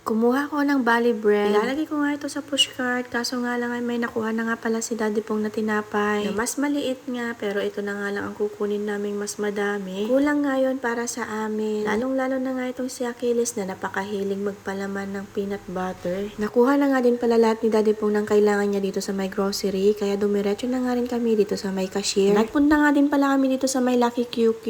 Kumuha ko ng Bali bread. Ilalagay ko nga ito sa pushcart, kaso nga lang ay may nakuha na nga pala si Daddy Pong na tinapay. Na mas maliit nga, pero ito na nga lang ang kukunin naming mas madami. Kulang nga yun para sa amin. Lalong-lalo na nga itong si Achilles na napakahiling magpalaman ng peanut butter. Nakuha na nga din pala lahat ni Daddy Pong ng kailangan niya dito sa may grocery, kaya dumiretso na nga rin kami dito sa may cashier. Nagpunta nga din pala kami dito sa may Lucky QQ.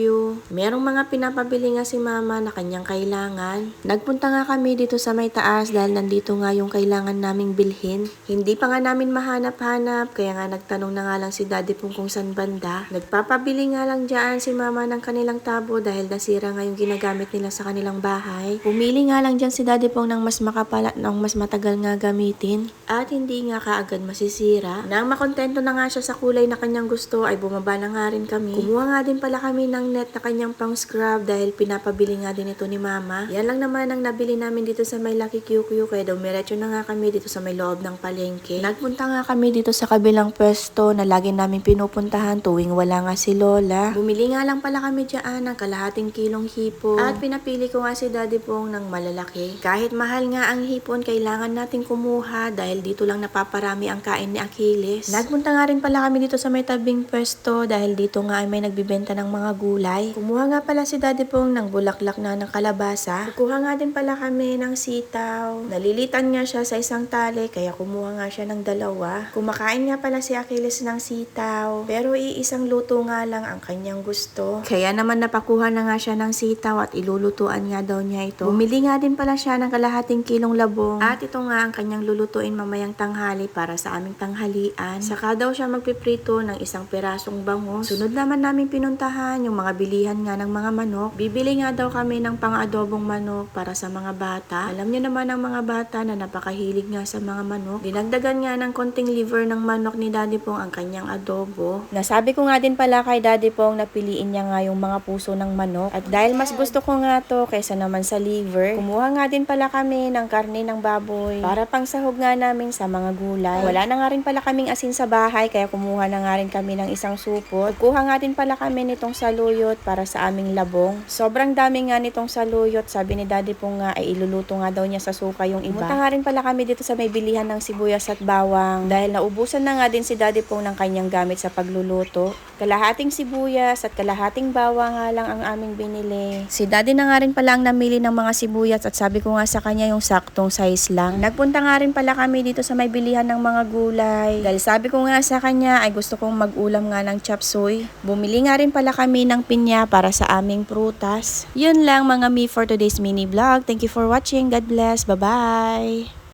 Merong mga pinapabili nga si Mama na kanyang kailangan. Nagpunta nga kami dito sa may taas dahil nandito nga yung kailangan naming bilhin. Hindi pa nga namin mahanap-hanap, kaya nga nagtanong na nga lang si Daddy Pong kung saan banda. Nagpapabili nga lang dyan si Mama ng kanilang tabo dahil nasira nga yung ginagamit nila sa kanilang bahay. Pumili nga lang dyan si Daddy Pong ng mas makapal at ng mas matagal nga gamitin at hindi nga kaagad masisira. Nang makontento na nga siya sa kulay na kanyang gusto ay bumaba na nga rin kami. Kumuha nga din pala kami ng net na kanyang pang scrub dahil pinapabili nga din ito ni Mama. Yan lang naman ang nabili namin dito sa may Lucky QQ, kaya dumiretso na nga kami dito sa may loob ng palengke. Nagpunta nga kami dito sa kabilang pwesto na lagi namin pinupuntahan tuwing wala nga si Lola. Bumili nga lang pala kami dyan ng kalahating kilong hipon at pinapili ko nga si Daddy Pong ng malalaki. Kahit mahal nga ang hipon, kailangan natin kumuha dahil dito lang napaparami ang kain ni Achilles. Nagpunta nga rin pala kami dito sa may tabing pwesto dahil dito nga ay may nagbibenta ng mga gulay. Kumuha nga pala si Daddy Pong ng bulaklak na ng kalabasa. Kukuha nga din pala kami ng sitaw. Nalilitan nga siya sa isang tali kaya kumuha nga siya ng dalawa. Kumakain nga pala si Achilles ng sitaw pero iisang luto nga lang ang kanyang gusto. Kaya naman napakuha na nga siya ng sitaw at ilulutuan nga daw niya ito. Bumili nga din pala siya ng kalahating kilong labong at ito nga ang kanyang lulutuin mamayang tanghali para sa aming tanghalian. Saka daw siya magpiprito ng isang pirasong bangus. Sunod naman namin pinuntahan yung mga bilihan nga ng mga manok. Bibili nga daw kami ng pang-adobong manok para sa mga bata. Alam niyo naman ang mga bata na napakahilig nga sa mga manok. Dinagdagan nga ng konting liver ng manok ni Daddy Pong ang kanyang adobo. Nasabi ko nga din pala kay Daddy Pong na piliin niya nga yung mga puso ng manok. At dahil mas gusto ko nga to kaysa naman sa liver, kumuha nga din pala kami ng karne ng baboy para pang sahog nga namin sa mga gulay. Wala na nga rin pala kaming asin sa bahay kaya kumuha na nga rin kami ng isang supot. Kuha nga din pala kami nitong saluyot para sa aming labong. Sobrang dami nga nitong saluyot. Sabi ni Daddy Pong nga ay iluluto nga daw niya sa suka yung iba. Pumunta nga rin pala kami dito sa may bilihan ng sibuyas at bawang dahil naubusan na nga din si Daddy Pong ng kanyang gamit sa pagluluto. Kalahating sibuyas at kalahating bawang nga lang ang aming binili. Si Daddy na nga rin pala ang namili ng mga sibuyas at sabi ko nga sa kanya yung saktong size lang. Nagpunta nga rin pala kami dito sa may bilihan ng mga gulay dahil sabi ko nga sa kanya ay gusto kong mag-ulam nga ng chop suey. Bumili nga rin pala kami ng pinya para sa aming prutas. Yun lang mga me for today's mini vlog. Thank you for watching. God bless. Bye-bye!